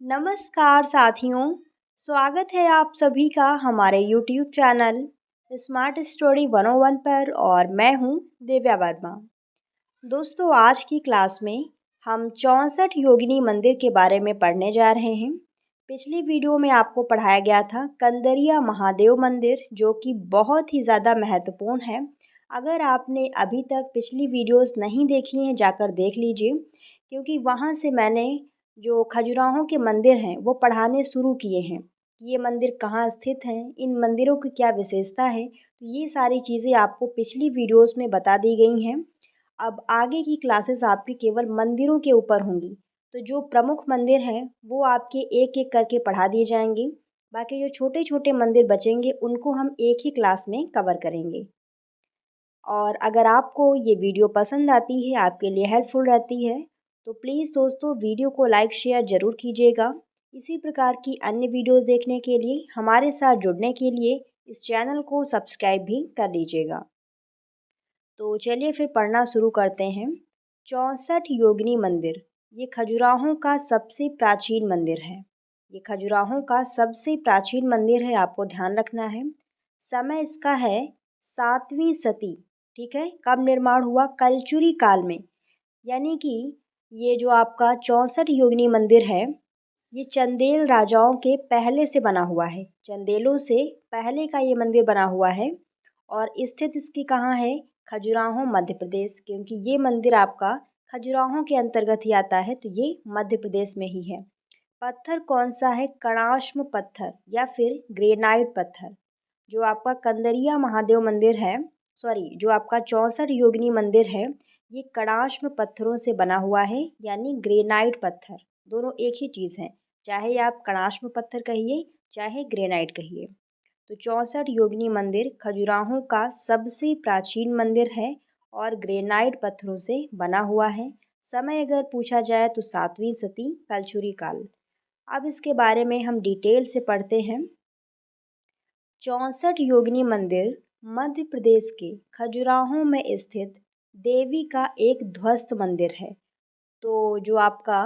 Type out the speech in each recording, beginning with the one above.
नमस्कार साथियों, स्वागत है आप सभी का हमारे YouTube चैनल स्मार्ट स्टोरी 101 पर और मैं हूँ दिव्या वर्मा। दोस्तों, आज की क्लास में हम 64 योगिनी मंदिर के बारे में पढ़ने जा रहे हैं। पिछली वीडियो में आपको पढ़ाया गया था कंदरिया महादेव मंदिर, जो कि बहुत ही ज़्यादा महत्वपूर्ण है। अगर आपने अभी तक पिछली वीडियोस नहीं देखी हैं, जाकर देख लीजिए, क्योंकि वहाँ से मैंने जो खजुराहों के मंदिर हैं वो पढ़ाने शुरू किए हैं। ये मंदिर कहाँ स्थित हैं, इन मंदिरों की क्या विशेषता है, तो ये सारी चीज़ें आपको पिछली वीडियोस में बता दी गई हैं। अब आगे की क्लासेस आपकी केवल मंदिरों के ऊपर होंगी, तो जो प्रमुख मंदिर हैं वो आपके एक एक करके पढ़ा दिए जाएंगे। बाकी जो छोटे छोटे मंदिर बचेंगे उनको हम एक ही क्लास में कवर करेंगे। और अगर आपको ये वीडियो पसंद आती है, आपके लिए हेल्पफुल रहती है, तो प्लीज़ दोस्तों वीडियो को लाइक शेयर ज़रूर कीजिएगा। इसी प्रकार की अन्य वीडियोस देखने के लिए, हमारे साथ जुड़ने के लिए इस चैनल को सब्सक्राइब भी कर लीजिएगा। तो चलिए फिर पढ़ना शुरू करते हैं। 64 योगिनी मंदिर, ये खजुराहों का सबसे प्राचीन मंदिर है। ये खजुराहों का सबसे प्राचीन मंदिर है, आपको ध्यान रखना है। समय इसका है 7वीं सदी। ठीक है, कब निर्माण हुआ? कलचुरी काल में। यानी कि ये जो आपका 64 योगिनी मंदिर है, ये चंदेल राजाओं के पहले से बना हुआ है। चंदेलों से पहले का ये मंदिर बना हुआ है। और स्थित इसकी कहाँ है? खजुराहो मध्य प्रदेश, क्योंकि ये मंदिर आपका खजुराहो के अंतर्गत ही आता है, तो ये मध्य प्रदेश में ही है। पत्थर कौन सा है? कणाश्म पत्थर या फिर ग्रेनाइट पत्थर। जो आपका कंदरिया महादेव मंदिर है, सॉरी, जो आपका 64 योगिनी मंदिर है, ये कणाश्म पत्थरों से बना हुआ है, यानी ग्रेनाइट पत्थर। दोनों एक ही चीज़ है, चाहे आप कणाश्म पत्थर कहिए चाहे ग्रेनाइट कहिए। तो 64 योगिनी मंदिर खजुराहों का सबसे प्राचीन मंदिर है और ग्रेनाइट पत्थरों से बना हुआ है। समय अगर पूछा जाए तो 7वीं सदी, कलचुरी काल। अब इसके बारे में हम डिटेल से पढ़ते हैं। 64 योगिनी मंदिर मध्य प्रदेश के खजुराहों में स्थित देवी का एक ध्वस्त मंदिर है। तो जो आपका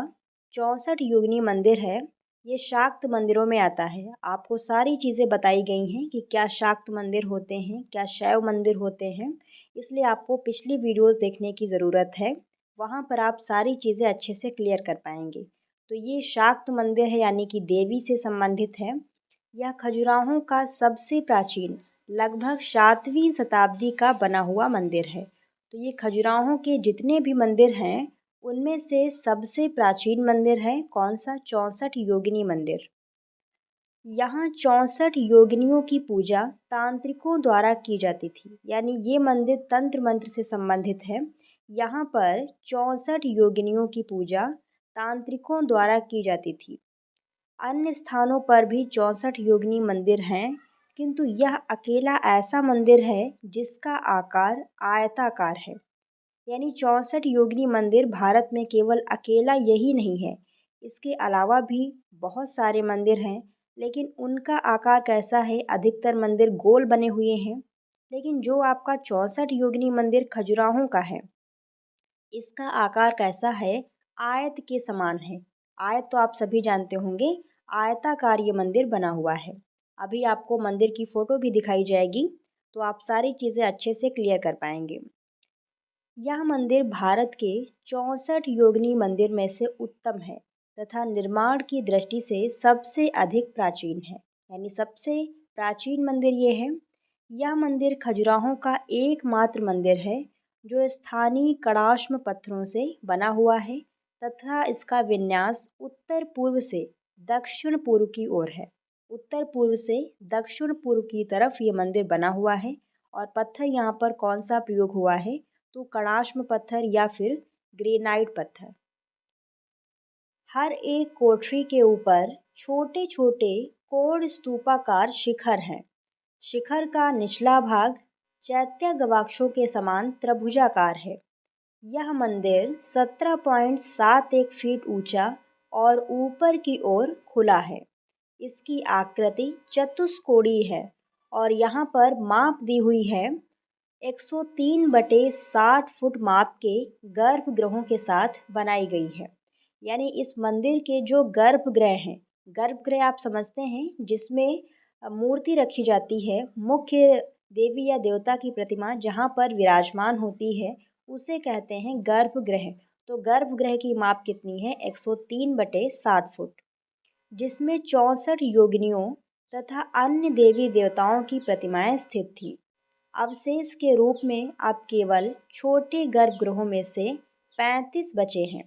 64 योगिनी मंदिर है, ये शाक्त मंदिरों में आता है। आपको सारी चीज़ें बताई गई हैं कि क्या शाक्त मंदिर होते हैं, क्या शैव मंदिर होते हैं, इसलिए आपको पिछली वीडियोस देखने की ज़रूरत है। वहाँ पर आप सारी चीज़ें अच्छे से क्लियर कर पाएंगे। तो ये शाक्त मंदिर है, यानी कि देवी से संबंधित है। यह खजुराहों का सबसे प्राचीन, लगभग 7वीं शताब्दी का बना हुआ मंदिर है। तो ये खजुराहों के जितने भी मंदिर हैं उनमें से सबसे प्राचीन मंदिर है कौन सा? 64 योगिनी मंदिर। यहाँ 64 योगिनियों की पूजा तांत्रिकों द्वारा की जाती थी, यानी ये मंदिर तंत्र मंत्र से संबंधित है। यहाँ पर 64 योगिनियों की पूजा तांत्रिकों द्वारा की जाती थी। अन्य स्थानों पर भी 64 योगिनी मंदिर हैं, किंतु यह अकेला ऐसा मंदिर है जिसका आकार आयताकार है। यानी 64 योगिनी मंदिर भारत में केवल अकेला यही नहीं है, इसके अलावा भी बहुत सारे मंदिर हैं, लेकिन उनका आकार कैसा है? अधिकतर मंदिर गोल बने हुए हैं, लेकिन जो आपका 64 योगिनी मंदिर खजुराहों का है, इसका आकार कैसा है? आयत के समान है। आयत तो आप सभी जानते होंगे, आयताकार ये मंदिर बना हुआ है। अभी आपको मंदिर की फ़ोटो भी दिखाई जाएगी, तो आप सारी चीज़ें अच्छे से क्लियर कर पाएंगे। यह मंदिर भारत के 64 योगिनी मंदिर में से उत्तम है तथा निर्माण की दृष्टि से सबसे अधिक प्राचीन है। यानी सबसे प्राचीन मंदिर ये है। यह मंदिर खजुराहों का एकमात्र मंदिर है जो स्थानीय कणाश्म पत्थरों से बना हुआ है तथा इसका विन्यास उत्तर पूर्व से दक्षिण पूर्व की ओर है। उत्तर पूर्व से दक्षिण पूर्व की तरफ ये मंदिर बना हुआ है। और पत्थर यहाँ पर कौन सा प्रयोग हुआ है? तो कणाश्म पत्थर या फिर ग्रेनाइट पत्थर। हर एक कोठरी के ऊपर छोटे छोटे कोण स्तूपाकार शिखर हैं। शिखर का निचला भाग चैत्य गवाक्षों के समान त्रिभुजाकार है। यह मंदिर 17.71 फीट ऊंचा और ऊपर की ओर खुला है। इसकी आकृति चतुष्कोणीय है और यहाँ पर माप दी हुई है 103/60 फुट माप के गर्भगृहों के साथ बनाई गई है। यानी इस मंदिर के जो गर्भगृह हैं, गर्भगृह आप समझते हैं जिसमें मूर्ति रखी जाती है, मुख्य देवी या देवता की प्रतिमा जहाँ पर विराजमान होती है, उसे कहते हैं गर्भगृह। तो गर्भगृह की माप कितनी है? 103/60 फुट, जिसमें 64 योगिनियों तथा अन्य देवी देवताओं की प्रतिमाएं स्थित थी। अवशेष के रूप में अब केवल छोटे गर्भगृहों में से 35 बचे हैं।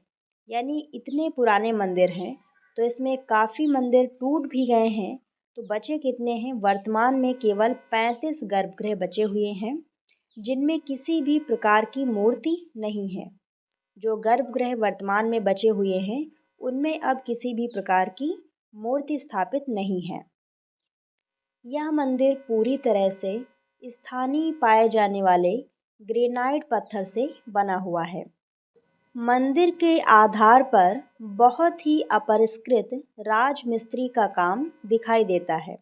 यानी इतने पुराने मंदिर हैं, तो इसमें काफ़ी मंदिर टूट भी गए हैं। तो बचे कितने हैं? वर्तमान में केवल 35 गर्भगृह बचे हुए हैं, जिनमें किसी भी प्रकार की मूर्ति नहीं है। जो गर्भगृह वर्तमान में बचे हुए हैं, उनमें अब किसी भी प्रकार की मूर्ति स्थापित नहीं है। यह मंदिर पूरी तरह से स्थानीय पाए जाने वाले ग्रेनाइट पत्थर से बना हुआ है। मंदिर के आधार पर बहुत ही अपरिष्कृत राजमिस्त्री का काम दिखाई देता है।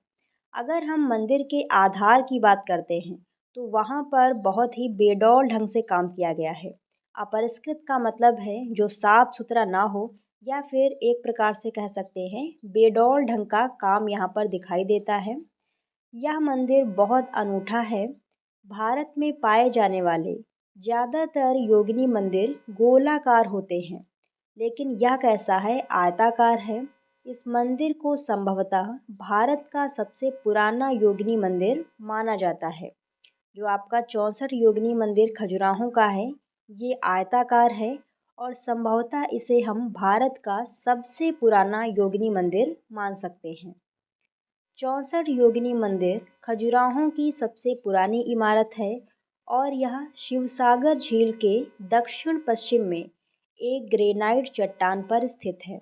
अगर हम मंदिर के आधार की बात करते हैं, तो वहाँ पर बहुत ही बेडौल ढंग से काम किया गया है। अपरिष्कृत का मतलब है जो साफ सुथरा ना हो, या फिर एक प्रकार से कह सकते हैं बेडौल ढंग का काम यहाँ पर दिखाई देता है। यह मंदिर बहुत अनूठा है। भारत में पाए जाने वाले ज़्यादातर योगिनी मंदिर गोलाकार होते हैं, लेकिन यह कैसा है? आयताकार है। इस मंदिर को संभवतः भारत का सबसे पुराना योगिनी मंदिर माना जाता है। जो आपका 64 योगिनी मंदिर खजुराहो का है, ये आयताकार है और संभवतः इसे हम भारत का सबसे पुराना योगिनी मंदिर मान सकते हैं। 64 योगिनी मंदिर खजुराहो की सबसे पुरानी इमारत है और यह शिवसागर झील के दक्षिण पश्चिम में एक ग्रेनाइट चट्टान पर स्थित है।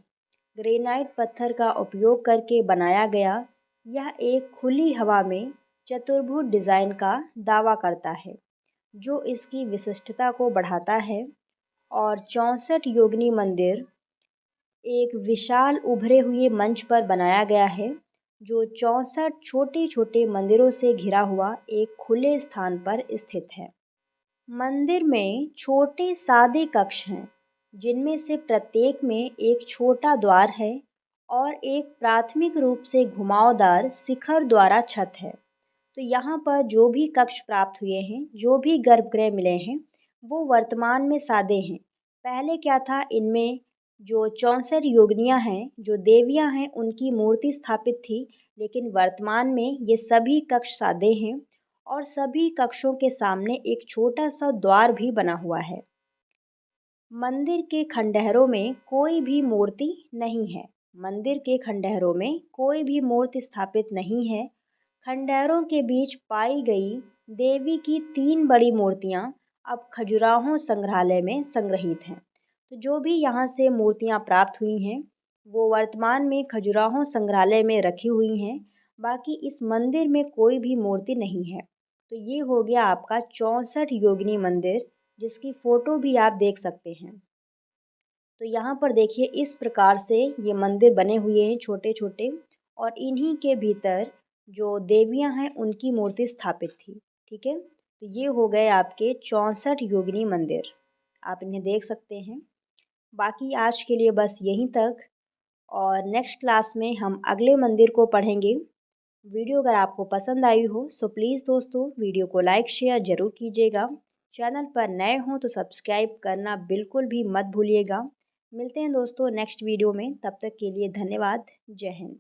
ग्रेनाइट पत्थर का उपयोग करके बनाया गया यह एक खुली हवा में चतुर्भुज डिज़ाइन का दावा करता है, जो इसकी विशिष्टता को बढ़ाता है। और 64 योगिनी मंदिर एक विशाल उभरे हुए मंच पर बनाया गया है, जो 64 छोटे छोटे मंदिरों से घिरा हुआ एक खुले स्थान पर स्थित है। मंदिर में छोटे सादे कक्ष हैं, जिनमें से प्रत्येक में एक छोटा द्वार है और एक प्राथमिक रूप से घुमावदार शिखर द्वारा छत है। तो यहाँ पर जो भी कक्ष प्राप्त हुए हैं, जो भी गर्भगृह मिले हैं, वो वर्तमान में सादे हैं। पहले क्या था, इनमें जो 64 योगिनियाँ हैं, जो देवियाँ हैं, उनकी मूर्ति स्थापित थी, लेकिन वर्तमान में ये सभी कक्ष सादे हैं और सभी कक्षों के सामने एक छोटा सा द्वार भी बना हुआ है। मंदिर के खंडहरों में कोई भी मूर्ति नहीं है। मंदिर के खंडहरों में कोई भी मूर्ति स्थापित नहीं है। खंडहरों के बीच पाई गई देवी की 3 बड़ी मूर्तियाँ अब खजुराहो संग्रहालय में संग्रहित हैं। तो जो भी यहाँ से मूर्तियाँ प्राप्त हुई हैं, वो वर्तमान में खजुराहो संग्रहालय में रखी हुई हैं। बाकी इस मंदिर में कोई भी मूर्ति नहीं है। तो ये हो गया आपका 64 योगिनी मंदिर, जिसकी फ़ोटो भी आप देख सकते हैं। तो यहाँ पर देखिए इस प्रकार से ये मंदिर बने हुए हैं छोटे छोटे, और इन्हीं के भीतर जो देवियाँ हैं उनकी मूर्ति स्थापित थी। ठीक है, तो ये हो गए आपके 64 योगिनी मंदिर, आप इन्हें देख सकते हैं। बाकी आज के लिए बस यहीं तक, और नेक्स्ट क्लास में हम अगले मंदिर को पढ़ेंगे। वीडियो अगर आपको पसंद आई हो सो प्लीज़ दोस्तों वीडियो को लाइक शेयर ज़रूर कीजिएगा। चैनल पर नए हों तो सब्सक्राइब करना बिल्कुल भी मत भूलिएगा। मिलते हैं दोस्तों नेक्स्ट वीडियो में, तब तक के लिए धन्यवाद। जय हिंद।